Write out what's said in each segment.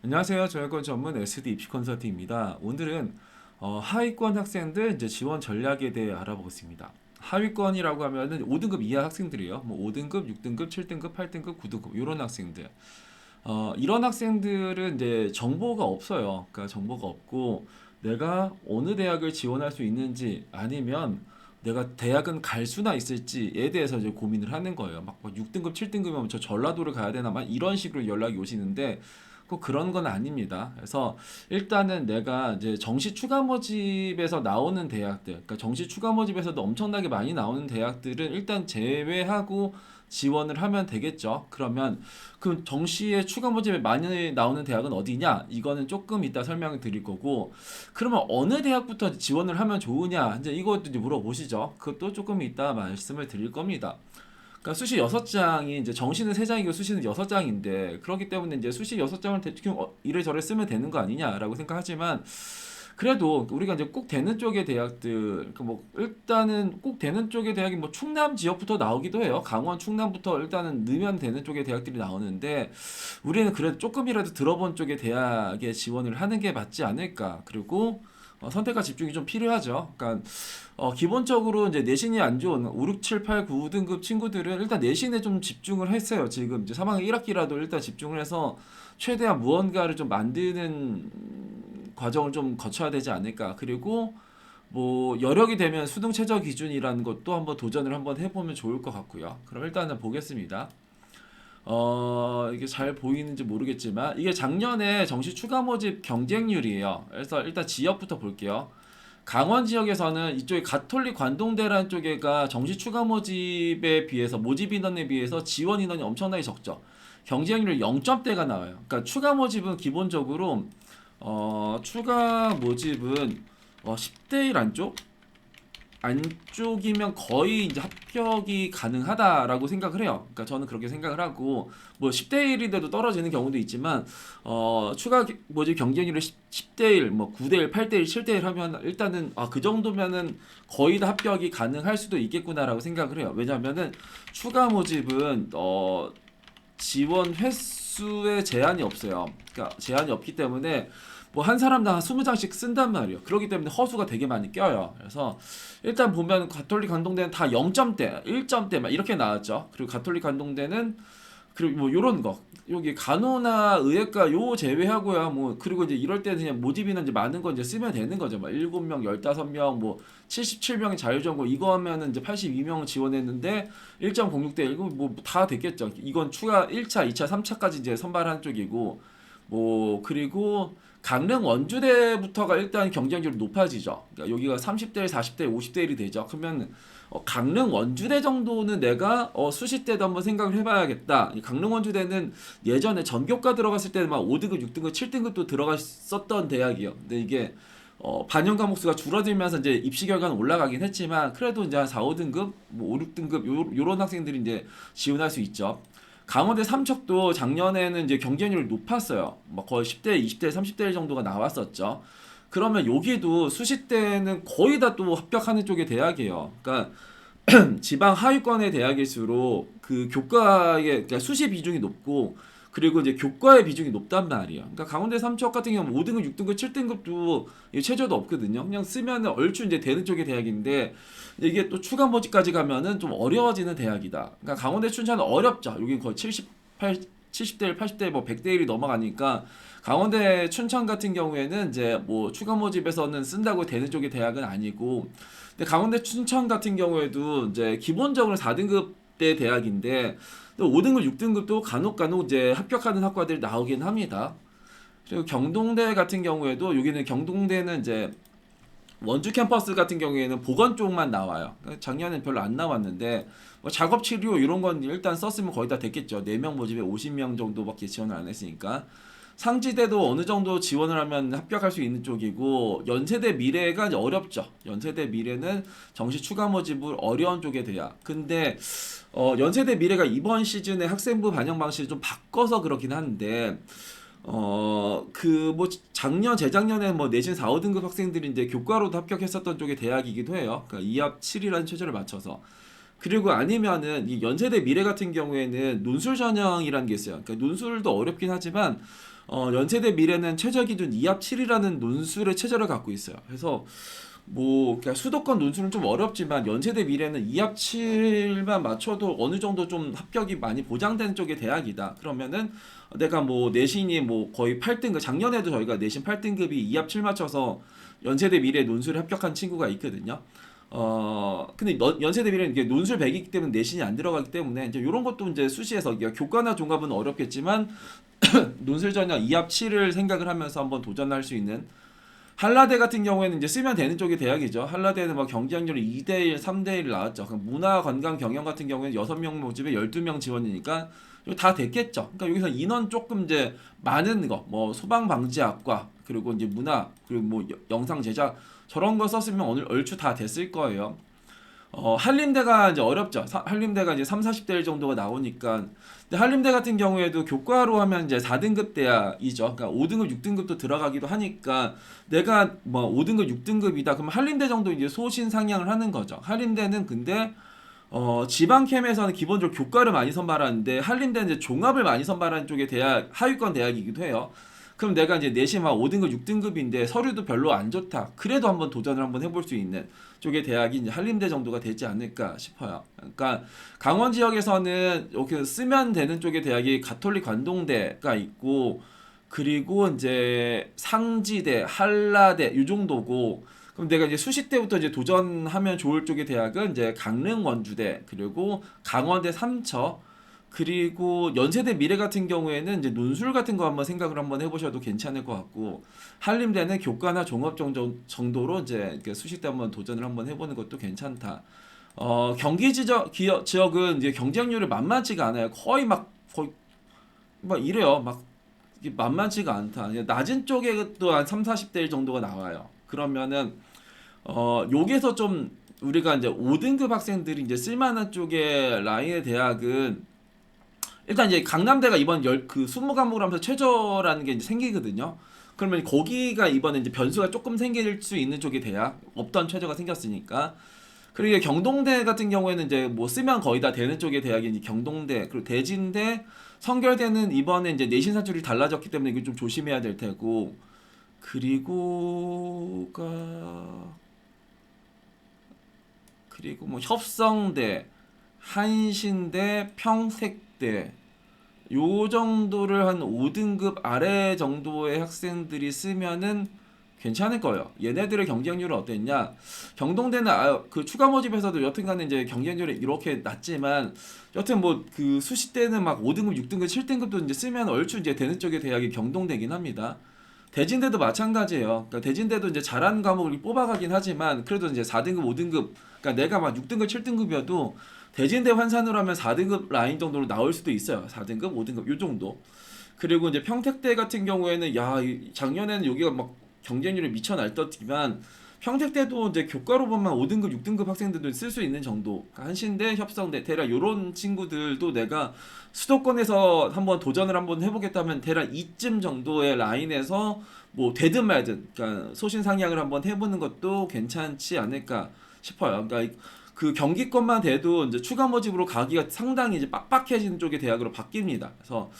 안녕하세요. 저여권 전문 SD 입시 컨설팅입니다. 오늘은 하위권 학생들 이제 지원 전략에 대해 알아보겠습니다. 하위권이라고 하면은 5등급 이하 학생들이에요. 뭐 5등급, 6등급, 7등급, 8등급, 9등급 이런 학생들. 이런 학생들은 이제 정보가 없어요. 그러니까 정보가 없고 내가 어느 대학을 지원할 수 있는지 아니면 내가 대학은 갈 수나 있을지에 대해서 이제 고민을 하는 거예요. 막 6등급, 7등급이면 저 전라도를 가야 되나 막 이런 식으로 연락이 오시는데 꼭 그런 건 아닙니다. 그래서 일단은 내가 이제 정시 추가 모집에서 나오는 대학들, 그러니까 정시 추가 모집에서도 엄청나게 많이 나오는 대학들은 일단 제외하고 지원을 하면 되겠죠. 그러면 그 정시에 추가 모집에 많이 나오는 대학은 어디냐? 이거는 조금 이따 설명을 드릴 거고, 그러면 어느 대학부터 지원을 하면 좋으냐? 이제 이것도 이제 물어보시죠. 그것도 조금 이따 말씀을 드릴 겁니다. 그러니까 수시 6장이 이제 정시는 3장이고 수시는 6장인데 그렇기 때문에 이제 수시 6장을 대충 이래저래 쓰면 되는 거 아니냐라고 생각하지만 그래도 우리가 이제 꼭 되는 쪽의 대학들 그러니까 뭐 일단은 꼭 되는 쪽의 대학이 뭐 충남 지역부터 나오기도 해요. 강원 충남부터 일단은 넣으면 되는 쪽의 대학들이 나오는데 우리는 그래도 조금이라도 들어본 쪽의 대학에 지원을 하는 게 맞지 않을까. 그리고 선택과 집중이 좀 필요하죠. 그러니까 기본적으로 이제 내신이 안 좋은 5, 6, 7, 8, 9등급 친구들은 일단 내신에 좀 집중을 했어요. 지금 이제 3학년 1학기라도 일단 집중을 해서 최대한 무언가를 좀 만드는 과정을 좀 거쳐야 되지 않을까. 그리고 뭐 여력이 되면 수능 최저 기준이라는 것도 한번 도전을 한번 해보면 좋을 것 같고요. 그럼 일단은 보겠습니다. 이게 잘 보이는지 모르겠지만 이게 작년에 정시 추가 모집 경쟁률이에요. 그래서 일단 지역부터 볼게요. 강원 지역에서는 이쪽에 가톨릭 관동대라는 쪽에가 정시 추가 모집에 비해서 모집 인원에 비해서 지원 인원이 엄청나게 적죠. 경쟁률 0점대가 나와요. 그러니까 추가 모집은 기본적으로 추가 모집은 10대 1 안쪽이면 거의 이제 합격이 가능하다라고 생각을 해요. 그러니까 저는 그렇게 생각을 하고 뭐 10대 1인데도 떨어지는 경우도 있지만 추가 모집 경쟁률을 10대 1, 뭐 9대 1, 8대 1, 7대 1 하면 일단은 그 정도면은 거의 다 합격이 가능할 수도 있겠구나라고 생각을 해요. 왜냐면은 추가 모집은 지원 횟수에 제한이 없어요. 그러니까 제한이 없기 때문에 뭐 한 사람당 한 20장씩 쓴단 말이에요. 그렇기 때문에 허수가 되게 많이 껴요. 그래서 일단 보면 가톨릭 관동대는 다 0점대, 1점대 막 이렇게 나왔죠. 그리고 가톨릭 관동대는 그리고 뭐 요런 거 여기 간호나 의학과 요 제외하고야 뭐 그리고 이제 이럴 때는 그냥 모집이나 이제 많은 거 이제 쓰면 되는 거죠. 막 7명, 15명, 뭐 77명이 자율전공 이거 하면은 이제 82명 지원했는데 1.06대 1 뭐 다 됐겠죠. 이건 추가 1차, 2차, 3차까지 이제 선발한 쪽이고 뭐 그리고 강릉 원주대부터가 일단 경쟁률이 높아지죠. 그러니까 여기가 30대 1, 40대 1, 50대 1이 되죠. 그러면 강릉 원주대 정도는 내가 수시 때도 한번 생각을 해봐야겠다. 이 강릉 원주대는 예전에 전교과 들어갔을 때는 막 5등급, 6등급, 7등급도 들어갔었던 대학이요. 근데 이게 반영 과목 수가 줄어들면서 이제 입시 결과는 올라가긴 했지만 그래도 이제 한 4, 5등급, 뭐 5, 6등급 요런 학생들이 이제 지원할 수 있죠. 강원대 삼척도 작년에는 이제 경쟁률이 높았어요. 뭐 거의 10대, 20대, 30대 1 정도가 나왔었죠. 그러면 여기도 수시 때는 거의 다 또 합격하는 쪽의 대학이에요. 그러니까 지방 하위권의 대학일수록 그 교과의 그러니까 수시 비중이 높고 그리고 이제 교과의 비중이 높단 말이에요. 그러니까 강원대 삼척 같은 경우는 5등급, 6등급, 7등급도 최저도 없거든요. 그냥 쓰면은 얼추 이제 되는 쪽의 대학인데 이게 또 추가 모집까지 가면은 좀 어려워지는 대학이다. 그러니까 강원대 춘천은 어렵죠. 여기 거의 78, 70대 1, 80대 뭐 100대 1이 넘어가니까 강원대 춘천 같은 경우에는 이제 뭐 추가 모집에서는 쓴다고 되는 쪽의 대학은 아니고 근데 강원대 춘천 같은 경우에도 이제 기본적으로 4등급대 대학인데 또 5등급, 6등급도 간혹 이제 합격하는 학과들이 나오긴 합니다. 그리고 경동대 같은 경우에도 여기는 경동대는 이제 원주 캠퍼스 같은 경우에는 보건 쪽만 나와요. 작년엔 별로 안 나왔는데 뭐 작업 치료 이런 건 일단 썼으면 거의 다 됐겠죠. 4명 모집에 50명 정도밖에 지원을 안 했으니까. 상지대도 어느 정도 지원을 하면 합격할 수 있는 쪽이고 연세대 미래가 이제 어렵죠. 연세대 미래는 정시 추가 모집을 어려운 쪽에 돼요. 근데 연세대 미래가 이번 시즌에 학생부 반영 방식을 좀 바꿔서 그렇긴 한데 그 뭐 작년 재작년에 뭐 내신 4, 5등급 학생들이 이제 교과로도 합격했었던 쪽의 대학이기도 해요. 그러니까 2합 7이라는 최저를 맞춰서. 그리고 아니면은 이 연세대 미래 같은 경우에는 논술 전형이라는 게 있어요. 그러니까 논술도 어렵긴 하지만 연세대 미래는 최저 기준 2합 7이라는 논술의 최저를 갖고 있어요. 그래서 뭐 그러니까 수도권 논술은 좀 어렵지만 연세대 미래는 2합 7만 맞춰도 어느 정도 좀 합격이 많이 보장되는 쪽의 대학이다. 그러면은 내가 뭐 내신이 뭐 거의 8등급, 작년에도 저희가 내신 8등급이 2합 7 맞춰서 연세대 미래 논술에 합격한 친구가 있거든요. 근데 연세대 미래는 이게 논술 100이기 때문에 내신이 안 들어가기 때문에 이제 이런 것도 이제 수시에서 이게 교과나 종합은 어렵겠지만 논술 전형 2합 7을 생각을 하면서 한번 도전할 수 있는 한라대 같은 경우에는 이제 쓰면 되는 쪽의 대학이죠. 한라대는 뭐 경쟁률이 2대1, 3대1 나왔죠. 그럼 문화, 관광, 경영 같은 경우에는 6명 모집에 12명 지원이니까 이거 다 됐겠죠. 그러니까 여기서 인원 조금 이제 많은 거, 뭐 소방방지학과, 그리고 이제 문화, 그리고 뭐 영상 제작 저런 거 썼으면 오늘 얼추 다 됐을 거예요. 한림대가 이제 어렵죠. 한림대가 이제 3, 40대 1 정도가 나오니까. 근데 한림대 같은 경우에도 교과로 하면 이제 4등급 대학이죠. 그러니까 5등급, 6등급도 들어가기도 하니까 내가 뭐 5등급, 6등급이다. 그럼 한림대 정도 이제 소신 상향을 하는 거죠. 한림대는 근데 지방 캠에서는 기본적으로 교과를 많이 선발하는데 한림대는 이제 종합을 많이 선발하는 쪽의 대학, 하위권 대학이기도 해요. 그럼 내가 이제 내신 막 5등급, 6등급인데 서류도 별로 안 좋다. 그래도 한번 도전을 한번 해볼 수 있는 쪽의 대학이 이제 한림대 정도가 되지 않을까 싶어요. 그러니까 강원 지역에서는 이렇게 쓰면 되는 쪽의 대학이 가톨릭 관동대가 있고 그리고 이제 상지대, 한라대 이 정도고 그럼 내가 이제 수시 때부터 이제 도전하면 좋을 쪽의 대학은 이제 강릉 원주대 그리고 강원대 삼처 그리고 연세대 미래 같은 경우에는 이제 논술 같은 거 한번 생각을 한번 해보셔도 괜찮을 것 같고 한림대는 교과나 종합 정도로 이제 이렇게 수시 때 한번 도전을 한번 해보는 것도 괜찮다. 경기 지역은 이제 경쟁률이 만만치가 않아요. 거의 막 이래요. 막 이게 만만치가 않다. 낮은 쪽에도 한 3, 40대 1 정도가 나와요. 그러면은 여기서 좀 우리가 이제 5등급 학생들이 이제 쓸만한 쪽의 라인의 대학은 일단 이제 강남대가 이번 그 20과목을 하면서 최저라는 게 이제 생기거든요. 그러면 거기가 이번에 이제 변수가 조금 생길 수 있는 쪽의 대학 없던 최저가 생겼으니까 그리고 경동대 같은 경우에는 이제 뭐 쓰면 거의 다 되는 쪽의 대학이 이제 경동대 그리고 대진대 성결대는 이번에 이제 내신 사출이 달라졌기 때문에 이거 좀 조심해야 될 테고 그리고가 그리고 뭐 협성대 한신대 평택대 요 정도를 한 5등급 아래 정도의 학생들이 쓰면은 괜찮을 거예요. 얘네들의 경쟁률은 어땠냐? 경동대는 그 추가 모집에서도 여튼간에 이제 경쟁률이 이렇게 낮지만 여튼 뭐 그 수시 때는 막 5등급, 6등급, 7등급도 이제 쓰면 얼추 이제 되는 쪽의 대학이 경동대긴 합니다. 대진대도 마찬가지예요. 그러니까 대진대도 이제 잘하는 과목을 뽑아가긴 하지만 그래도 이제 4등급, 5등급, 그러니까 내가 막 6등급, 7등급이어도 대진대 환산으로 하면 4등급 라인 정도로 나올 수도 있어요. 4등급, 5등급 요 정도. 그리고 이제 평택대 같은 경우에는 작년에는 여기가 막 경쟁률이 미쳐 날떴지만 평택대도 이제 교과로 보면 5등급, 6등급 학생들도 쓸 수 있는 정도. 그러니까 한신대, 협성대, 대략 요런 친구들도 내가 수도권에서 한번 도전을 한번 해보겠다면 대략 이쯤 정도의 라인에서 뭐 되든 말든 그러니까 소신상향을 한번 해보는 것도 괜찮지 않을까 싶어요. 그러니까 그 경기권만 돼도 이제 추가 모집으로 가기가 상당히 이제 빡빡해지는 쪽의 대학으로 바뀝니다. 그래서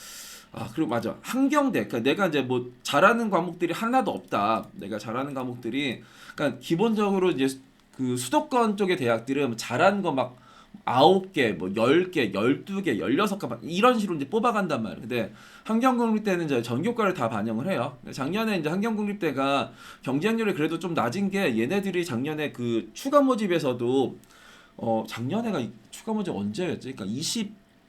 그리고 맞아. 한경대. 그러니까 내가 이제 뭐 잘하는 과목들이 하나도 없다. 내가 잘하는 과목들이 그러니까 기본적으로 이제 그 수도권 쪽의 대학들은 잘하는 거 막 9개, 뭐 10개, 12개, 16개 막 이런 식으로 이제 뽑아간단 말이에요. 근데 한경국립대는 이제 전교과를 다 반영을 해요. 작년에 이제 한경국립대가 경쟁률이 그래도 좀 낮은 게 얘네들이 작년에 그 추가 모집에서도 작년에가 추가 모집 언제였지? 그러니까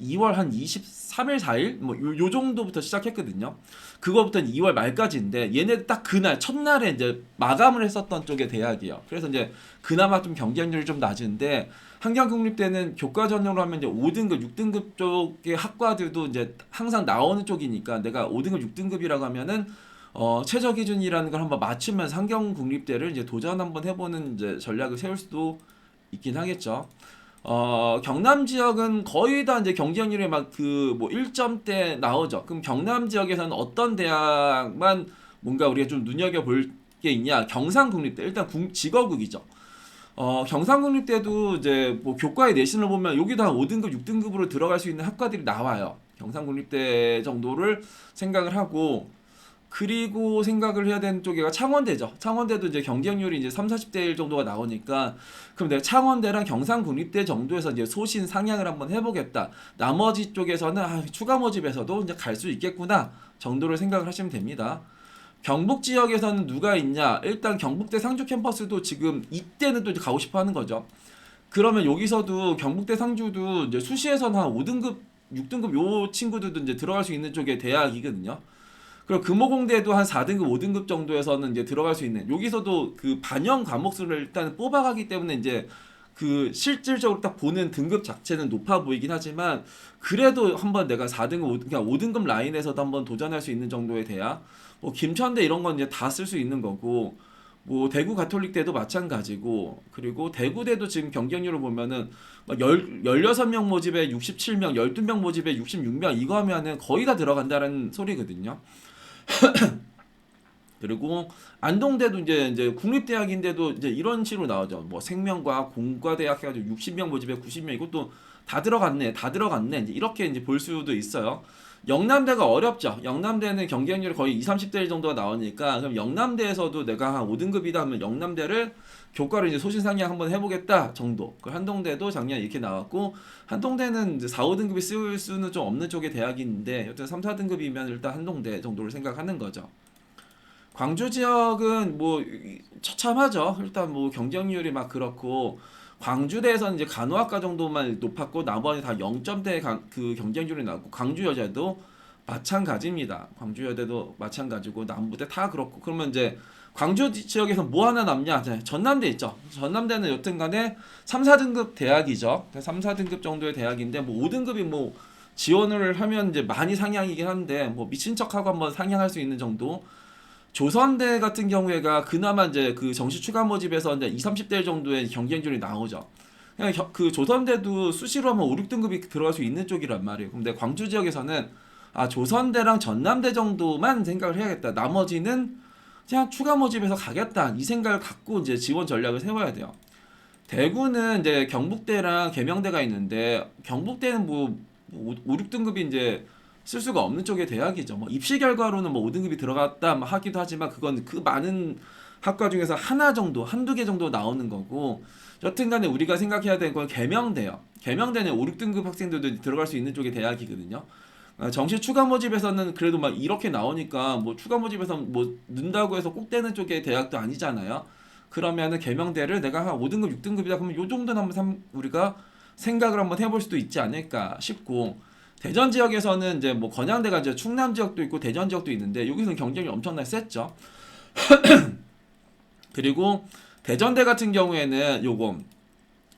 2월 한 23일, 4일 뭐 요 정도부터 시작했거든요. 그거부터는 2월 말까지인데 얘네 딱 그날 첫날에 이제 마감을 했었던 쪽의 대학이에요. 그래서 이제 그나마 좀 경쟁률이 좀 낮은데 한경국립대는 교과 전형으로 하면 이제 5등급, 6등급 쪽의 학과들도 이제 항상 나오는 쪽이니까 내가 5등급, 6등급이라고 하면은 최저 기준이라는 걸 한번 맞추면서 한경국립대를 이제 도전 한번 해보는 이제 전략을 세울 수도 있긴 하겠죠. 경남 지역은 거의 다 이제 경쟁률이 막 그 뭐 1점대 나오죠. 그럼 경남 지역에서는 어떤 대학만 뭔가 우리가 좀 눈여겨볼 게 있냐? 경상국립대 일단 직어국이죠. 경상국립대도 이제 뭐 교과의 내신을 보면 여기도 한 5등급, 6등급으로 들어갈 수 있는 학과들이 나와요. 경상국립대 정도를 생각을 하고 그리고 생각을 해야 되는 쪽이 창원대죠. 창원대도 이제 경쟁률이 이제 3, 40대 1 정도가 나오니까 그럼 내가 창원대랑 경상국립대 정도에서 이제 소신 상향을 한번 해보겠다. 나머지 쪽에서는 추가 모집에서도 이제 갈 수 있겠구나 정도를 생각을 하시면 됩니다. 경북 지역에서는 누가 있냐? 일단 경북대 상주 캠퍼스도 지금 이때는 또 이제 가고 싶어 하는 거죠. 그러면 여기서도 경북대 상주도 이제 수시에서는 한 5등급, 6등급 요 친구들도 이제 들어갈 수 있는 쪽의 대학이거든요. 그리고 금호공대도 한 4등급, 5등급 정도에서는 이제 들어갈 수 있는 여기서도 그 반영 과목 수를 일단 뽑아가기 때문에 이제 그 실질적으로 딱 보는 등급 자체는 높아 보이긴 하지만 그래도 한번 내가 4등급, 그냥 5등급 라인에서도 한번 도전할 수 있는 정도의 대학 뭐 김천대 이런 건 이제 다 쓸 수 있는 거고 뭐 대구 가톨릭대도 마찬가지고 그리고 대구대도 지금 경쟁률을 보면은 막 16명 모집에 67명, 12명 모집에 66명 이거 하면은 거의 다 들어간다는 소리거든요. 그리고 안동대도 이제 국립대학인데도 이제 이런 식으로 나오죠. 뭐 생명과학, 공과대학 해가지고 60명 모집에 90명 이것도 다 들어갔네, 다 들어갔네. 이제 이렇게 이제 볼 수도 있어요. 영남대가 어렵죠. 영남대는 경쟁률이 거의 20, 30대 1 정도가 나오니까 그럼 영남대에서도 내가 한 5등급이다 하면 영남대를 교과를 이제 소신상향 한번 해보겠다 정도. 그 한동대도 작년에 이렇게 나왔고 한동대는 이제 4, 5등급이 쓸 수는 좀 없는 쪽의 대학인데 여튼 3, 4등급이면 일단 한동대 정도를 생각하는 거죠. 광주 지역은 뭐 처참하죠. 일단 뭐 경쟁률이 막 그렇고 광주대에서는 이제 간호학과 정도만 높았고 나머지 다 0점대 그 경쟁률이 나왔고 광주 여자도 마찬가지입니다. 광주 여대도 마찬가지고 남부대 다 그렇고 그러면 이제 광주 지역에서 뭐 하나 남냐? 전남대 있죠. 전남대는 여튼간에 3, 4등급 대학이죠. 3, 4등급 정도의 대학인데 뭐 5등급이 뭐 지원을 하면 이제 많이 상향이긴 한데 뭐 미친 척하고 한번 상향할 수 있는 정도. 조선대 같은 경우에가 그나마 이제 그 정시 추가 모집에서 이제 20, 30대 정도의 경쟁률이 나오죠. 그냥 그 조선대도 수시로 하면 5, 6등급이 들어갈 수 있는 쪽이란 말이에요. 근데 광주 지역에서는 조선대랑 전남대 정도만 생각을 해야겠다. 나머지는 그냥 추가 모집에서 가겠다. 이 생각을 갖고 이제 지원 전략을 세워야 돼요. 대구는 이제 경북대랑 계명대가 있는데 경북대는 뭐 5, 6등급이 이제 쓸 수가 없는 쪽의 대학이죠. 뭐 입시 결과로는 뭐 5등급이 들어갔다 하기도 하지만 그건 그 많은 학과 중에서 하나 정도, 한두 개 정도 나오는 거고 여튼간에 우리가 생각해야 되는 건 계명대요. 계명대는 5, 6등급 학생들도 들어갈 수 있는 쪽의 대학이거든요. 정시 추가 모집에서는 그래도 막 이렇게 나오니까 뭐 추가 모집에서 뭐 넣는다고 해서 꼭 되는 쪽의 대학도 아니잖아요. 그러면은 계명대를 내가 한 5등급, 6등급이다 그러면 요 정도는 한번 우리가 생각을 한번 해볼 수도 있지 않을까 싶고 대전 지역에서는 이제 뭐 건양대가 이제 충남 지역도 있고 대전 지역도 있는데 여기서는 경쟁이 엄청나게 셌죠. 그리고 대전대 같은 경우에는 요거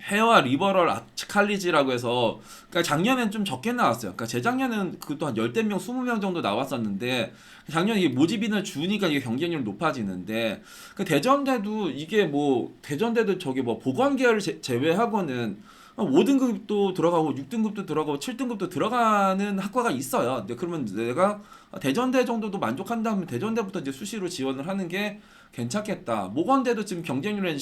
해와 리버럴 아츠 칼리지라고 해서 그러니까 작년엔 좀 적게 나왔어요. 그러니까 재작년에는 그것도 한 10대 명, 20명 정도 나왔었는데 작년에 이게 모집인을 주니까 이게 경쟁률이 높아지는데 그 대전대도 이게 뭐 대전대도 저기 뭐 보건 계열을 제외하고는 5등급도 들어가고 6등급도 들어가고 7등급도 들어가는 학과가 있어요. 근데 그러면 내가 대전대 정도도 만족한다면 대전대부터 이제 수시로 지원을 하는 게 괜찮겠다. 모건대도 지금 경쟁률이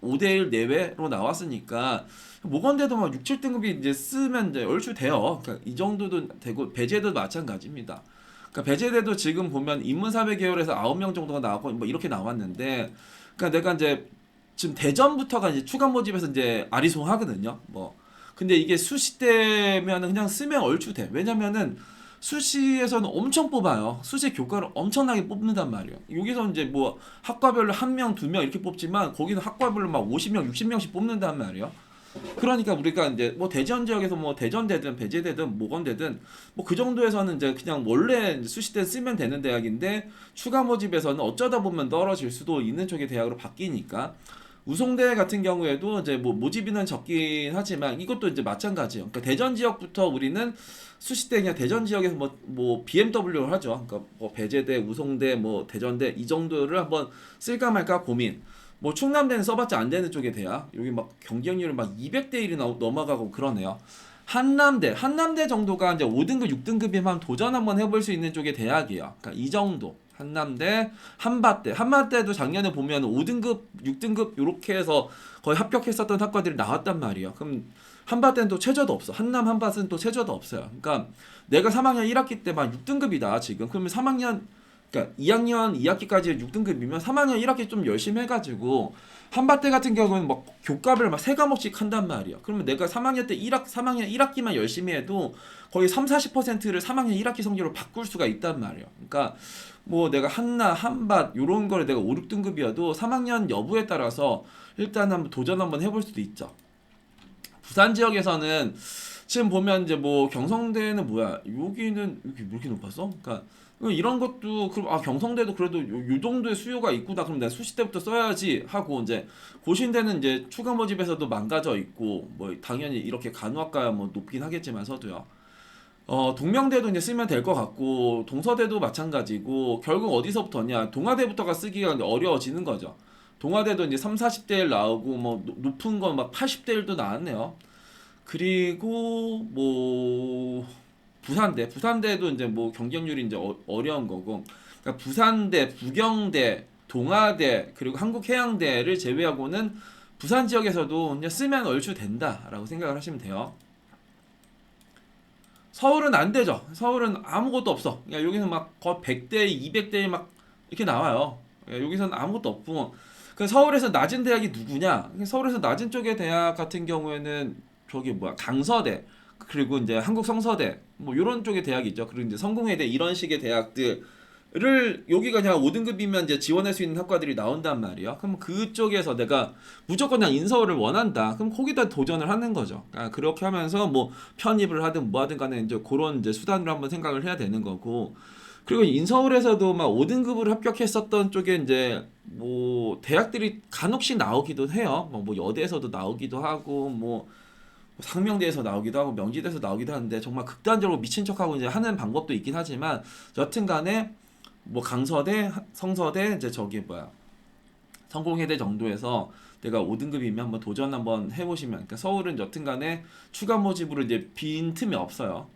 5대1 내외로 나왔으니까 모건대도 막 6, 7등급이 이제 쓰면 이제 얼추 돼요. 그러니까 이 정도도 되고 배제도 마찬가지입니다. 그러니까 배제대도 지금 보면 인문사회 계열에서 9명 정도가 나왔고 뭐 이렇게 나왔는데 그러니까 내가 이제 지금 대전부터가 이제 추가 모집에서 이제 아리송하거든요. 뭐 근데 이게 수시 때면은 그냥 쓰면 얼추 돼. 왜냐면은 수시에서는 엄청 뽑아요. 수시 교과를 엄청나게 뽑는단 말이에요. 여기서 이제 뭐 학과별로 한 명, 두 명 이렇게 뽑지만 거기는 학과별로 막 50명, 60명씩 뽑는단 말이에요. 그러니까 우리가 이제 뭐 대전 지역에서 뭐 대전대든 배제대든 모건대든 뭐 그 정도에서는 이제 그냥 원래 수시 때 쓰면 되는 대학인데 추가 모집에서는 어쩌다 보면 떨어질 수도 있는 쪽의 대학으로 바뀌니까 우송대 같은 경우에도 이제 뭐 모집인은 적긴 하지만 이것도 이제 마찬가지예요. 그러니까 대전 지역부터 우리는 수시 때 그냥 대전 지역에서 뭐 BMW를 하죠. 그러니까 뭐 배제대, 우송대, 뭐 대전대 이 정도를 한번 쓸까 말까 고민. 뭐 충남대는 써봤자 안 되는 쪽의 대학. 여기 막 경쟁률이 막 200대 1이 넘어가고 그러네요. 한남대 정도가 이제 5등급, 6등급이면 도전 한번 해볼 수 있는 쪽의 대학이에요. 그러니까 이 정도. 한남대, 한밭대도 작년에 보면 5등급, 6등급 이렇게 해서 거의 합격했었던 학과들이 나왔단 말이에요. 그럼 한밭대는 또 최저도 없어. 한밭은 또 최저도 없어요. 그러니까 내가 3학년 1학기 때 막 6등급이다 지금. 그러면 3학년 그러니까 2학년 2학기까지 6등급이면 3학년 1학기 좀 열심히 해가지고 한밭대 같은 경우는 막 교과를 막 세 과목씩 한단 말이야. 그러면 내가 3학년 때 3학년 1학기만 열심히 해도 거의 40%를 3학년 1학기 성적으로 바꿀 수가 있단 말이야. 그러니까 뭐 내가 한나, 한밭 요런 거를 내가 5, 6등급이어도 3학년 여부에 따라서 일단 한번 도전 한번 해볼 수도 있죠. 부산 지역에서는 지금 보면 이제 뭐 경성대는 뭐야? 여기는 이렇게 왜 이렇게 높았어? 그러니까 이런 것도 그럼 경성대도 그래도 요 정도의 수요가 있구나. 그럼 내가 수시 때부터 써야지 하고 이제 고신대는 이제 추가 모집에서도 망가져 있고 뭐 당연히 이렇게 간호학과야 뭐 높긴 하겠지만서도요. 동명대도 이제 쓰면 될 것 같고 동서대도 마찬가지고 결국 어디서부터냐? 동아대부터가 쓰기가 이제 어려워지는 거죠. 동아대도 이제 3, 40대 1 나오고 뭐 높은 건 막 80대 1도 나왔네요. 그리고 뭐 부산대도 이제 뭐 경쟁률이 이제 어려운 거고, 그러니까 부산대, 부경대, 동아대 그리고 한국해양대를 제외하고는 부산 지역에서도 그냥 쓰면 얼추 된다라고 생각을 하시면 돼요. 서울은 안 되죠. 서울은 아무것도 없어. 그러니까 여기서 막 거의 100대, 200대 막 이렇게 나와요. 그러니까 여기서는 아무것도 없고, 그 서울에서 낮은 대학이 누구냐? 서울에서 낮은 쪽의 대학 같은 경우에는 저기 뭐야 강서대 그리고 이제 한국성서대 뭐 이런 쪽의 대학이 있죠. 그리고 이제 성공회대 이런 식의 대학들을 여기가 그냥 5등급이면 이제 지원할 수 있는 학과들이 나온단 말이에요. 그럼 그쪽에서 내가 무조건 그냥 인서울을 원한다. 그럼 거기다 도전을 하는 거죠. 그러니까 그렇게 하면서 뭐 편입을 하든 뭐 하든 간에 이제 그런 이제 수단으로 한번 생각을 해야 되는 거고. 그리고 인서울에서도 막 5등급으로 합격했었던 쪽에 이제 뭐 대학들이 간혹씩 나오기도 해요. 뭐 여대에서도 나오기도 하고 뭐 상명대에서 나오기도 하고 명지대에서 나오기도 하는데 정말 극단적으로 미친 척하고 이제 하는 방법도 있긴 하지만 여튼간에 뭐 강서대, 성서대 이제 저기 뭐야 성공회대 정도에서 내가 5등급이면 한번 도전 한번 해보시면, 그러니까 서울은 여튼간에 추가 모집으로 이제 빈 틈이 없어요.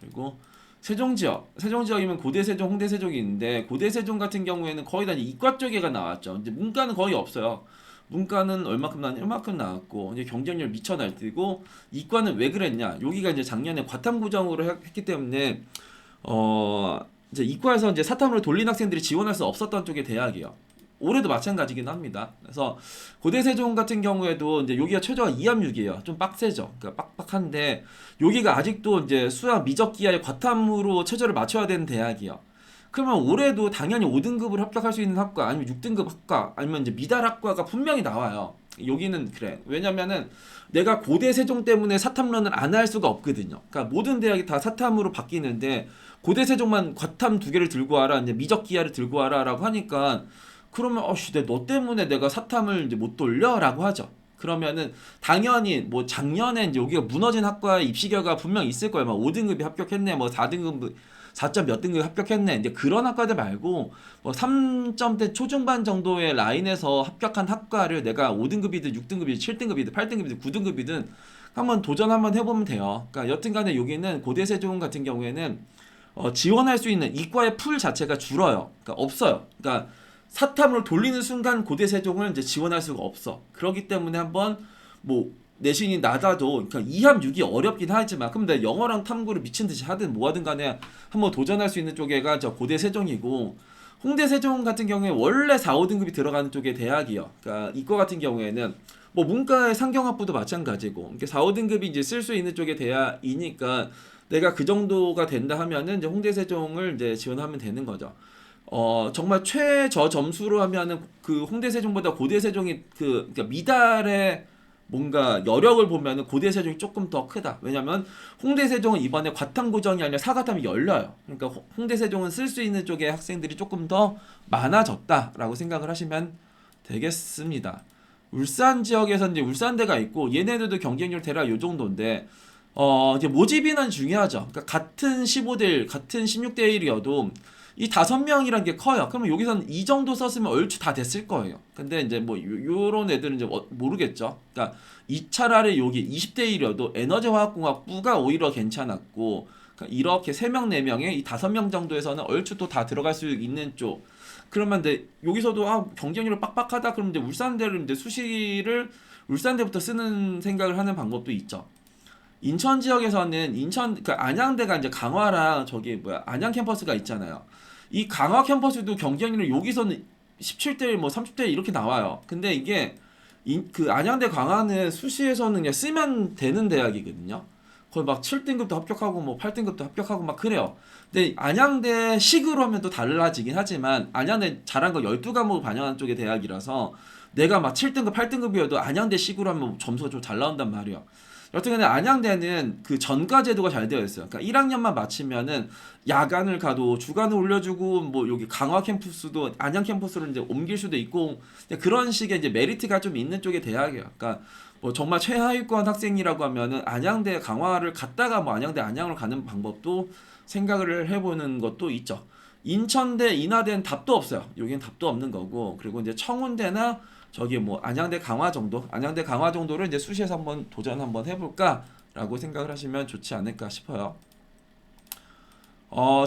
그리고 세종 지역이면 고대 세종, 홍대 세종이 있는데 고대 세종 같은 경우에는 거의 다 이과 쪽에가 나왔죠. 이제 문과는 거의 없어요. 문과는 얼마큼 나왔냐? 얼마큼 나왔고 이제 경쟁률 미쳐 날뛰고, 이과는 왜 그랬냐? 여기가 이제 작년에 과탐 구정으로 했기 때문에 이제 이과에서 이제 사탐으로 돌린 학생들이 지원할 수 없었던 쪽의 대학이에요. 올해도 마찬가지긴 합니다. 그래서 고대 세종 같은 경우에도 이제 여기가 최저가 2합6이에요. 좀 빡세죠. 그러니까 빡빡한데 여기가 아직도 이제 수학 미적 기하의 과탐으로 최저를 맞춰야 되는 대학이에요. 그러면 올해도 당연히 5등급을 합격할 수 있는 학과 아니면 6등급 학과 아니면 이제 미달 학과가 분명히 나와요. 여기는 그래. 왜냐면은 내가 고대 세종 때문에 사탐론을 안 할 수가 없거든요. 그러니까 모든 대학이 다 사탐으로 바뀌는데 고대 세종만 과탐 2개를 들고 와라, 이제 미적 기하를 들고 와라라고 하니까 그러면 너 때문에 내가 사탐을 이제 못 돌려라고 하죠. 그러면은 당연히 뭐 작년에 이제 여기가 무너진 학과의 입시 결과가 분명 있을 거예요. 막 5등급이 합격했네, 뭐 4등급 4점 몇 등급이 합격했네. 이제 그런 학과들 말고 뭐 3점대 초중반 정도의 라인에서 합격한 학과를 내가 5등급이든 6등급이든 7등급이든 8등급이든 9등급이든 한번 도전 한번 해보면 돼요. 그러니까 여튼간에 여기는 고대세종 같은 경우에는 지원할 수 있는 이과의 풀 자체가 줄어요. 그러니까 없어요. 그러니까 사탐으로 돌리는 순간 고대세종을 이제 지원할 수가 없어. 그렇기 때문에 한번 뭐 내신이 낮아도 그러니까 2합 6이 어렵긴 하지만 그럼 내가 영어랑 탐구를 미친 듯이 하든 뭐 하든 간에 한번 도전할 수 있는 쪽에가 저 고대세종이고, 홍대세종 같은 경우에 원래 4, 5등급이 들어가는 쪽의 대학이요. 그러니까 이과 같은 경우에는 뭐 문과의 상경학부도 마찬가지고 이렇게 4, 5등급이 이제 쓸 수 있는 쪽의 대학이니까 내가 그 정도가 된다 하면은 이제 홍대세종을 이제 지원하면 되는 거죠. 정말 최저 점수로 하면은 그 홍대세종보다 고대세종이 그러니까 미달의 뭔가 여력을 보면은 고대세종이 조금 더 크다. 왜냐면 홍대세종은 이번에 과탐 고정이 아니라 사과탐이 열려요. 그러니까 홍대세종은 쓸 수 있는 쪽의 학생들이 조금 더 많아졌다라고 생각을 하시면 되겠습니다. 울산 지역에서 이제 울산대가 있고 얘네들도 경쟁률 대략 요 정도인데 이제 모집인은 중요하죠. 그러니까 같은 15대 1, 같은 16대 1이어도 이 5명이란 게 커요. 그러면 여기서는 이 정도 썼으면 얼추 다 됐을 거예요. 근데 이제 뭐 요런 애들은 이제 모르겠죠. 그러니까 이 차라리 여기 20대 1이어도 에너지화학공학부가 오히려 괜찮았고, 그러니까 이렇게 3명 4명에 이 5명 정도에서는 얼추 또 다 들어갈 수 있는 쪽. 그러면 이제 여기서도 경쟁률이 빡빡하다 그러면 이제 울산대를 이제 수시를 울산대부터 쓰는 생각을 하는 방법도 있죠. 인천 지역에서는 인천 그 안양대가 이제 강화랑 저기 뭐야 안양 캠퍼스가 있잖아요. 이 강화 캠퍼스도 경쟁률이 여기서는 17대 1, 뭐 30대 1 이렇게 나와요. 근데 이게 그 안양대 강화는 수시에서는 그냥 쓰면 되는 대학이거든요. 거의 막 7등급도 합격하고 뭐 8등급도 합격하고 막 그래요. 근데 안양대 식으로 하면 또 달라지긴 하지만 안양대 잘한 거 12과목을 반영한 쪽의 대학이라서 내가 막 7등급, 8등급이어도 안양대 식으로 하면 점수가 좀 잘 나온단 말이에요. 여튼간에 안양대는 그 전과 제도가 잘 되어 있어요. 그러니까 1학년만 마치면은 야간을 가도 주간을 올려주고 뭐 여기 강화 캠퍼스도 안양 캠퍼스로 이제 옮길 수도 있고 그런 식의 이제 메리트가 좀 있는 쪽의 대학이에요. 그러니까 뭐 정말 최하위권 학생이라고 하면은 안양대 강화를 갔다가 뭐 안양대 안양으로 가는 방법도 생각을 해보는 것도 있죠. 인천대 인하대는 답도 없어요. 여기는 답도 없는 거고 그리고 이제 청운대나 저기 뭐 안양대 강화 정도, 안양대 강화 정도를 이제 수시에서 한번 도전 한번 해볼까라고 생각을 하시면 좋지 않을까 싶어요.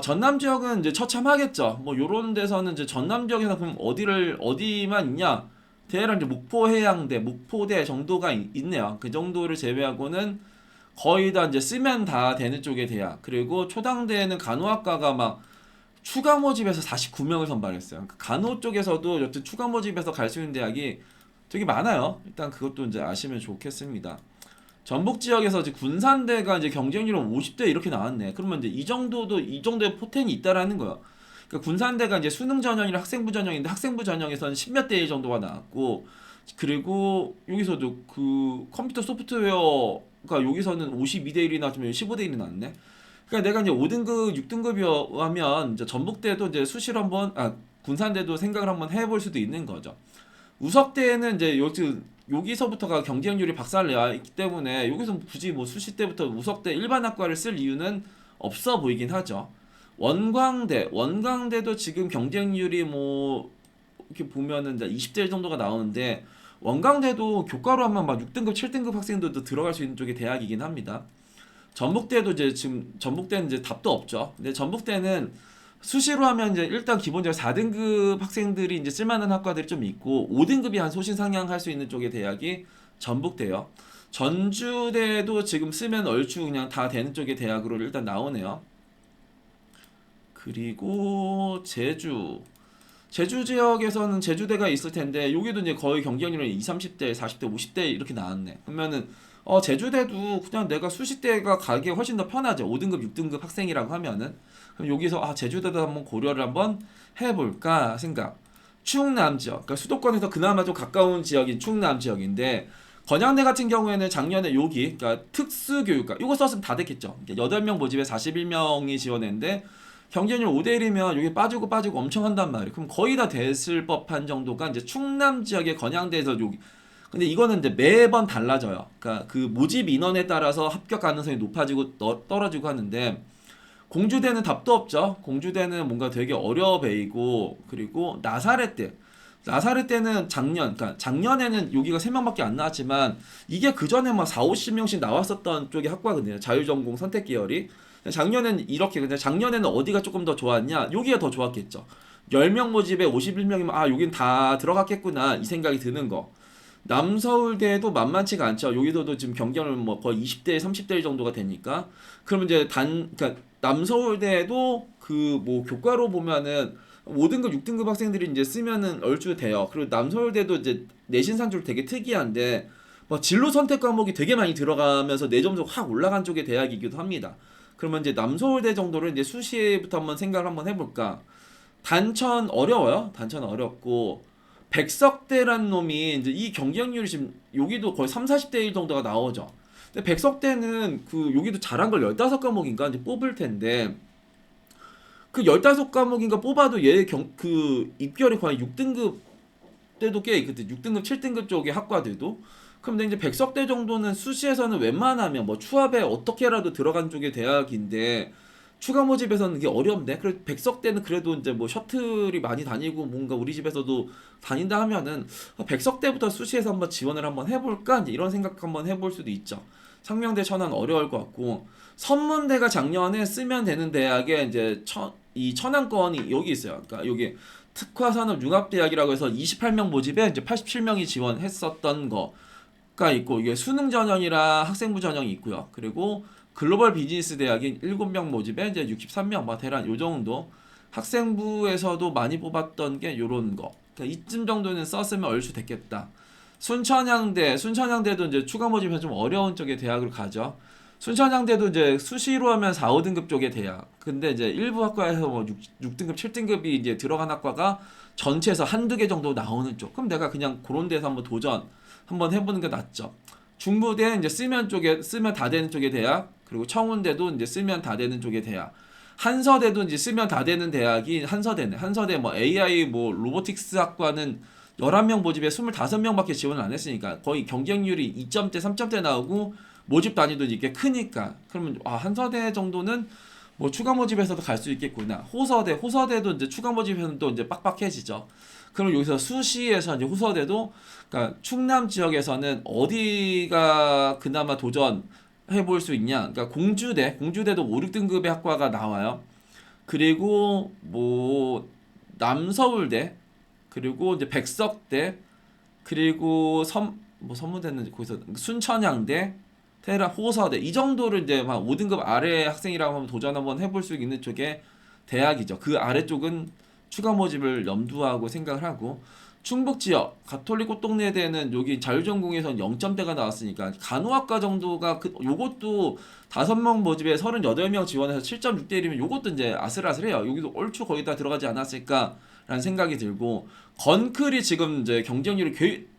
전남 지역은 이제 처참하겠죠. 뭐 요런 데서는 이제 전남 지역에서 그럼 어디만 있냐? 대략 이제 목포 해양대, 목포대 정도가 있네요. 그 정도를 제외하고는 거의 다 이제 쓰면 다 되는 쪽의 대학. 그리고 초당대에는 간호학과가 막 추가 모집에서 49명을 선발했어요. 그러니까 간호 쪽에서도 여튼 추가 모집에서 갈 수 있는 대학이 되게 많아요. 일단 그것도 이제 아시면 좋겠습니다. 전북 지역에서 이제 군산대가 이제 경쟁률은 50대 이렇게 나왔네. 그러면 이제 이 정도의 포텐이 있다라는 거야. 그러니까 군산대가 이제 수능 전형이랑 학생부 전형인데 학생부 전형에서는 10몇 대 1 정도가 나왔고 그리고 여기서도 그 컴퓨터 소프트웨어가 여기서는 52대 1이 나왔으면 15대 1이 나왔네. 그러니까 내가 이제 5등급, 6등급이면 이제 전북대도 이제 수시로 한번 군산대도 생각을 한번 해볼 수도 있는 거죠. 우석대는 이제 여기서부터가 경쟁률이 박살내야 있기 때문에 여기서 굳이 뭐 수시 때부터 우석대 일반 학과를 쓸 이유는 없어 보이긴 하죠. 원광대도 지금 경쟁률이 뭐 이렇게 보면은 이제 20대 1 정도가 나오는데 원광대도 교과로 하면 막 6등급, 7등급 학생들도 들어갈 수 있는 쪽의 대학이긴 합니다. 전북대도 이제 지금 전북대는 이제 답도 없죠. 근데 전북대는 수시로 하면 이제 일단 기본적으로 4등급 학생들이 이제 쓸만한 학과들이 좀 있고 5등급이 한 소신 상향할 수 있는 쪽의 대학이 전북대요. 전주대도 지금 쓰면 얼추 그냥 다 되는 쪽의 대학으로 일단 나오네요. 그리고 제주 지역에서는 제주대가 있을 텐데 여기도 이제 거의 경쟁률은 20, 30대, 40대, 50대 이렇게 나왔네. 그러면은 제주대도 그냥 내가 수시대가 가기 훨씬 더 편하죠. 5등급, 6등급 학생이라고 하면은 그럼 여기서 제주대도 한번 고려를 한번 해볼까 생각. 충남 지역, 그러니까 수도권에서 그나마 좀 가까운 지역인 충남 지역인데 건양대 같은 경우에는 작년에 여기 그러니까 특수교육과 이거 썼으면 다 됐겠죠. 8명 모집에 41명이 지원했는데 경쟁률 5대 1이면 여기 빠지고 엄청 한단 말이에요. 그럼 거의 다 됐을 법한 정도가 이제 충남 지역의 건양대에서 여기. 근데 이거는 이제 매번 달라져요. 그러니까 그 모집 인원에 따라서 합격 가능성이 높아지고 떨어지고 하는데 공주대는 답도 없죠. 공주대는 뭔가 되게 어려워 베이고 그리고 나사렛대는 그러니까 작년에는 여기가 3명밖에 안 나왔지만 이게 그 전에 막 4, 50명씩 나왔었던 쪽의 학과거든요. 자유전공 선택 계열이. 작년에는 이렇게 근데 작년에는 어디가 조금 더 좋았냐? 여기가 더 좋았겠죠. 10명 모집에 51명이면 여긴 다 들어갔겠구나 이 생각이 드는 거. 남서울대도 만만치가 않죠. 여기서도 지금 경쟁을 뭐 거의 20대, 30대 정도가 되니까. 그러면 이제 그러니까 남서울대도 그 뭐 교과로 보면은 5등급, 6등급 학생들이 이제 쓰면은 얼추 돼요. 그리고 남서울대도 이제 내신 산출 되게 특이한데 뭐 진로 선택 과목이 되게 많이 들어가면서 내 점수가 확 올라간 쪽의 대학이기도 합니다. 그러면 이제 남서울대 정도를 이제 수시부터 한번 생각을 한번 해볼까. 단천 어려워요. 단천 어렵고 백석대란 놈이 이제 이 경쟁률이 지금 여기도 거의 3, 40대 1 정도가 나오죠. 근데 백석대는 그 여기도 잘한 걸 15과목인가 이제 뽑을 텐데 그 15과목인가 뽑아도 그 입결이 거의 6등급 때도 꽤 있거든. 6등급, 7등급 쪽의 학과들도. 그럼 이제 백석대 정도는 수시에서는 웬만하면 뭐 추합에 어떻게라도 들어간 쪽의 대학인데 추가 모집에서는 이게 어렵네. 그래서 백석대는 그래도 이제 뭐 셔틀이 많이 다니고 뭔가 우리 집에서도 다닌다 하면은 백석대부터 수시에서 한번 지원을 한번 해볼까 이제 이런 생각 한번 해볼 수도 있죠. 상명대 천안 어려울 것 같고 선문대가 작년에 쓰면 되는 대학에 이제 이 천안권이 여기 있어요. 그러니까 여기 특화산업융합대학이라고 해서 28명 모집에 이제 87명이 지원했었던 거가 있고 이게 수능 전형이랑 학생부 전형이 있고요. 그리고 글로벌 비즈니스 대학인 7명 모집에 이제 63명 대략 요 정도 학생부에서도 많이 뽑았던 게 요런 거. 그러니까 이쯤 정도는 썼으면 얼추 됐겠다. 순천향대도 이제 추가 모집에서 좀 어려운 쪽의 대학을 가죠. 순천향대도 이제 수시로 하면 4, 5등급 쪽의 대학. 근데 이제 일부 학과에서 뭐 6등급, 7등급이 이제 들어간 학과가 전체에서 한두 개 정도 나오는 쪽. 그럼 내가 그냥 그런 데서 한번 도전 한번 해보는 게 낫죠. 중부대는 이제 쓰면 다 되는 쪽의 대학. 그리고 청운대도 이제 쓰면 다 되는 쪽의 대학. 한서대도 이제 쓰면 다 되는 대학이 한서대네. 한서대 뭐 AI 뭐 로보틱스 학과는 11명 모집에 25명밖에 지원을 안 했으니까 거의 경쟁률이 2점대, 3점대 나오고 모집 단위도 이게 크니까 그러면 한서대 정도는 뭐 추가 모집에서도 갈 수 있겠구나. 호서대도 이제 추가 모집에서는 또 이제 빡빡해지죠. 그럼 여기서 수시에서 이제 호서대도 그러니까 충남 지역에서는 어디가 그나마 도전 해볼 수 있냐? 그러니까 공주대도 5, 6등급의 학과가 나와요. 그리고 뭐 남서울대, 그리고 이제 백석대, 그리고 뭐 선무대는 거기서 순천향대, 호서대 이 정도를 이제 막 5등급 아래 학생이라고 하면 도전 한번 해볼 수 있는 쪽의 대학이죠. 그 아래쪽은 추가 모집을 염두하고 생각을 하고 충북 지역 가톨릭 꽃동네대는 여기 자율전공에서는 0점대가 나왔으니까 간호학과 정도가 요것도 5명 모집에 38명 지원해서 7.6대 1이면 요것도 이제 아슬아슬해요. 여기도 얼추 거의 다 들어가지 않았을까라는 생각이 들고 건클이 지금 이제 경쟁률이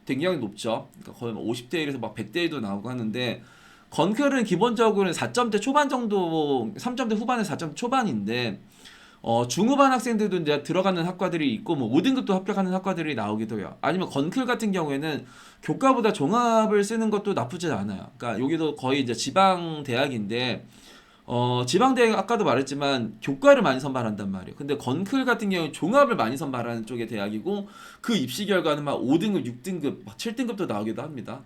굉장히 높죠. 그러니까 거의 50대 1에서 막 100대 1도 나오고 하는데 건클은 기본적으로는 4점대 초반 정도, 3점대 후반에서 4점대 초반인데 중후반 학생들도 이제 들어가는 학과들이 있고 뭐 5등급도 합격하는 학과들이 나오기도 해요. 아니면 건클 같은 경우에는 교과보다 종합을 쓰는 것도 나쁘지 않아요. 그러니까 여기도 거의 이제 지방 대학인데 지방 대학 아까도 말했지만 교과를 많이 선발한단 말이에요. 근데 건클 같은 경우는 종합을 많이 선발하는 쪽의 대학이고 그 입시 결과는 막 5등급, 6등급, 막 7등급도 나오기도 합니다.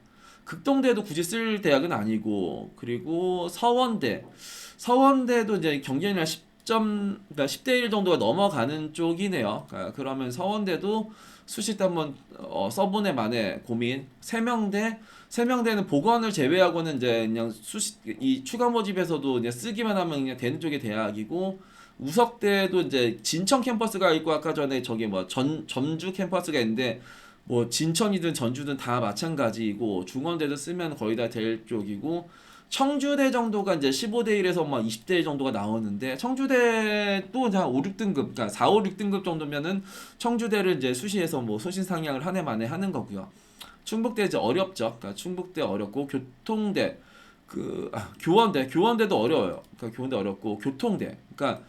극동대도 굳이 쓸 대학은 아니고 그리고 서원대도 이제 경쟁률 10점, 그러니까 10대 1 정도가 넘어가는 쪽이네요. 그러니까 그러면 서원대도 수시 때 한번 써보네 만에 고민. 세명대는 보건을 제외하고는 이제 그냥 이 추가 모집에서도 이제 쓰기만 하면 그냥 되는 쪽의 대학이고 우석대도 이제 진천 캠퍼스가 있고 아까 전에 저기 뭐 전주 캠퍼스가 있는데 뭐 진천이든 전주든 다 마찬가지이고 중원대도 쓰면 거의 다 될 쪽이고 청주대 정도가 이제 15대 1에서 막 20대 1 정도가 나오는데 청주대도 한 5, 6등급 그러니까 4, 5, 6등급 정도면은 청주대를 이제 수시에서 뭐 소신 상향을 한 해 만에 하는 거고요. 충북대 이제 어렵죠. 그러니까 충북대 어렵고 교통대 교원대도 어려워요. 그러니까 교원대 어렵고 교통대 그러니까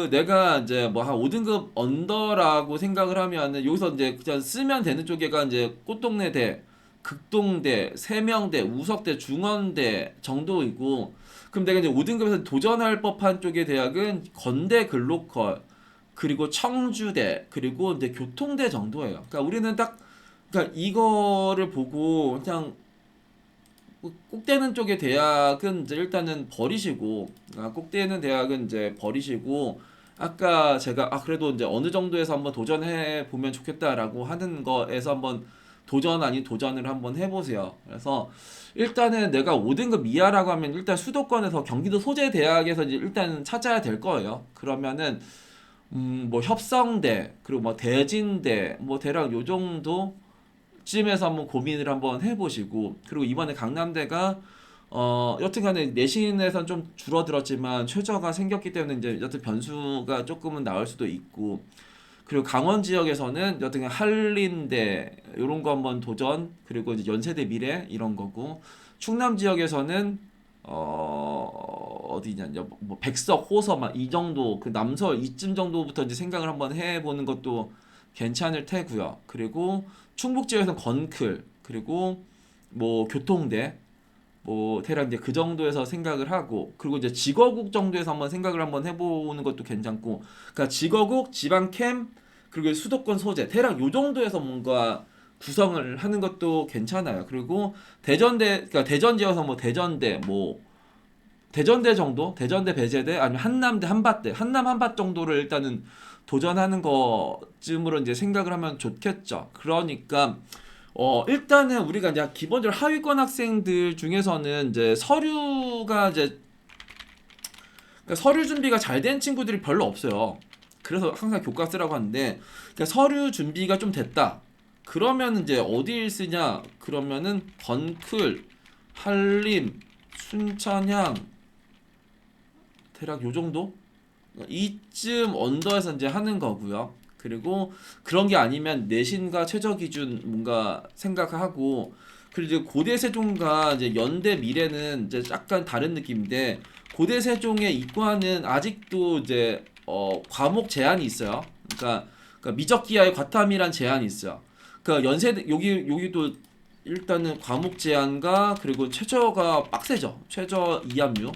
내가 이제 뭐 한 5등급 언더라고 생각을 하면은 여기서 이제 그냥 쓰면 되는 쪽에가 이제 꽃동네대, 극동대, 세명대, 우석대, 중원대 정도이고 그럼 내가 이제 5등급에서 도전할 법한 쪽의 대학은 건대 글로컬 그리고 청주대 그리고 이제 교통대 정도예요. 그러니까 우리는 그러니까 이거를 보고 그냥 꼭대는 쪽의 대학은 이제 일단은 버리시고 꼭대는 대학은 이제 버리시고 아까 제가 그래도 이제 어느 정도에서 한번 도전해 보면 좋겠다라고 하는 거에서 한번 도전 아닌 도전을 한번 해보세요. 그래서 일단은 내가 5등급 이하라고 하면 일단 수도권에서 경기도 소재 대학에서 이제 일단 찾아야 될 거예요. 그러면은 뭐 협성대 그리고 뭐 대진대 뭐 대략 요 정도 쯤에서 한번 고민을 한번 해보시고 그리고 이번에 강남대가 여튼간에 내신에선 좀 줄어들었지만 최저가 생겼기 때문에 이제 여튼 변수가 조금은 나올 수도 있고 그리고 강원 지역에서는 여튼 한림대 이런 거 한번 도전 그리고 이제 연세대 미래 이런 거고 충남 지역에서는 어디냐 뭐 백석 호서 막 이 정도 그 남서 이쯤 정도부터 이제 생각을 한번 해보는 것도 괜찮을 테고요. 그리고 충북 지역에서는 건클 그리고 뭐 교통대 뭐 대략 이제 그 정도에서 생각을 하고 그리고 이제 직어국 정도에서 한번 생각을 한번 해보는 것도 괜찮고 그러니까 직어국 지방캠 그리고 수도권 소재 대략 요 정도에서 뭔가 구성을 하는 것도 괜찮아요. 그리고 그러니까 대전 지역에서 뭐 대전대 정도 대전대 배제대 아니면 한남대 한밭대 한남 한밭 정도를 일단은 도전하는 것쯤으로 이제 생각을 하면 좋겠죠. 그러니까 일단은 우리가 이제 기본적으로 하위권 학생들 중에서는 이제 그러니까 서류 준비가 잘 된 친구들이 별로 없어요. 그래서 항상 교과 쓰라고 하는데, 그러니까 서류 준비가 좀 됐다. 그러면 이제 어디를 쓰냐? 그러면은 건클, 한림, 순천향, 대략 요 정도? 이쯤 언더에서 이제 하는 거고요. 그리고 그런 게 아니면 내신과 최저 기준 뭔가 생각하고, 그리고 이제 고대 세종과 이제 연대 미래는 이제 약간 다른 느낌인데, 고대 세종의 이과는 아직도 이제 과목 제한이 있어요. 그러니까 미적기하의 과탐이란 제한이 있어요. 그러니까 연세대 여기도 일단은 과목 제한과 그리고 최저가 빡세죠. 최저 2합류.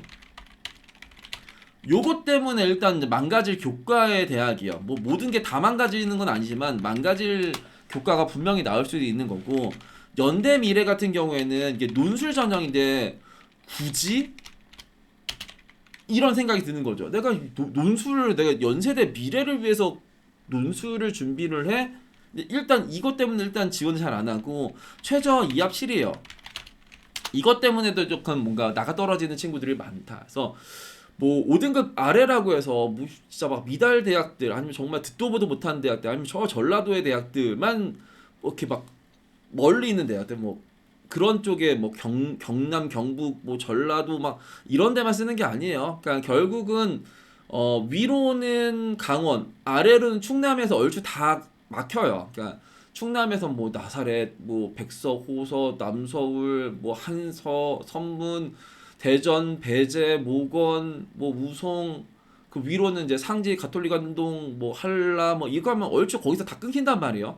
요것 때문에 일단 이제 망가질 교과의 대학이요. 뭐 모든 게 다 망가지는 건 아니지만 망가질 교과가 분명히 나올 수도 있는 거고, 연대 미래 같은 경우에는 이게 논술 전형인데 굳이 이런 생각이 드는 거죠. 내가 논술을 내가 연세대 미래를 위해서 논술을 준비를 해? 일단 이것 때문에 일단 지원을 잘 안 하고 최저 2합 7이에요. 이것 때문에도 조금 뭔가 나가 떨어지는 친구들이 많다. 그래서 뭐 5등급 아래라고 해서 뭐 진짜 막 미달 대학들 아니면 정말 듣도 보도 못한 대학들 아니면 저 전라도의 대학들만 뭐 이렇게 막 멀리 있는 대학들 뭐 그런 쪽에 뭐 경남 경북 뭐 전라도 막 이런 데만 쓰는 게 아니에요. 그러니까 결국은 위로는 강원 아래로는 충남에서 얼추 다 막혀요. 그러니까 충남에서 뭐 나사렛 뭐 백서 호서 남서울 뭐 한서 선문 대전, 배제, 모건, 뭐 우송, 그 위로는 이제 상지, 가톨릭 안동, 뭐 한라, 뭐 이거 하면 얼추 거기서 다 끊긴단 말이에요.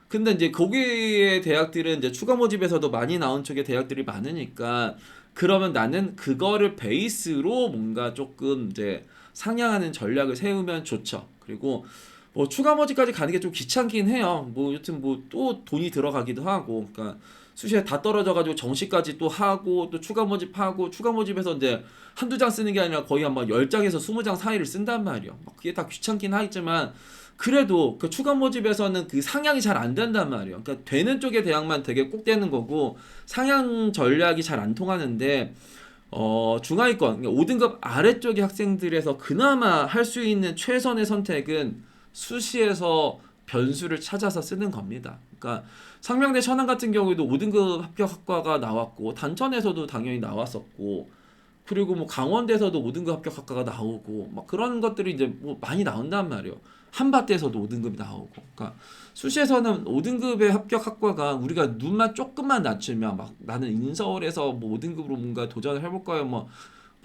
근데 이제 거기에 대학들은 이제 추가 모집에서도 많이 나온 쪽의 대학들이 많으니까 그러면 나는 그거를 베이스로 뭔가 조금 이제 상향하는 전략을 세우면 좋죠. 그리고 뭐 추가 모집까지 가는 게 좀 귀찮긴 해요. 뭐 여튼 뭐 또 돈이 들어가기도 하고, 그러니까 수시에 다 떨어져가지고 정시까지 또 하고 또 추가 모집하고 추가 모집에서 이제 한두 장 쓰는 게 아니라 거의 한 번 10장에서 20장 사이를 쓴단 말이에요. 막 그게 다 귀찮긴 하겠지만 그래도 그 추가 모집에서는 그 상향이 잘 안 된단 말이에요. 그러니까 되는 쪽의 대학만 되게 꼭 되는 거고 상향 전략이 잘 안 통하는데 중하위권 그러니까 5등급 아래쪽의 학생들에서 그나마 할 수 있는 최선의 선택은 수시에서 변수를 찾아서 쓰는 겁니다. 그러니까 상명대 천안 같은 경우에도 5등급 합격 학과가 나왔고 단천에서도 당연히 나왔었고 그리고 뭐 강원대에서도 5등급 합격 학과가 나오고 막 그런 것들이 이제 뭐 많이 나온단 말이에요. 한밭에서도 5등급이 나오고. 그러니까 수시에서는 5등급의 합격 학과가 우리가 눈만 조금만 낮추면 막 나는 인서울에서 뭐 5등급으로 뭔가 도전을 해볼 거예요. 뭐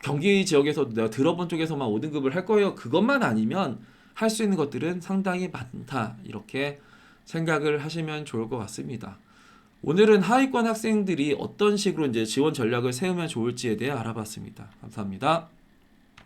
경기 지역에서 내가 들어본 쪽에서만 5등급을 할 거예요. 그것만 아니면 할 수 있는 것들은 상당히 많다. 이렇게 생각을 하시면 좋을 것 같습니다. 오늘은 하위권 학생들이 어떤 식으로 이제 지원 전략을 세우면 좋을지에 대해 알아봤습니다. 감사합니다.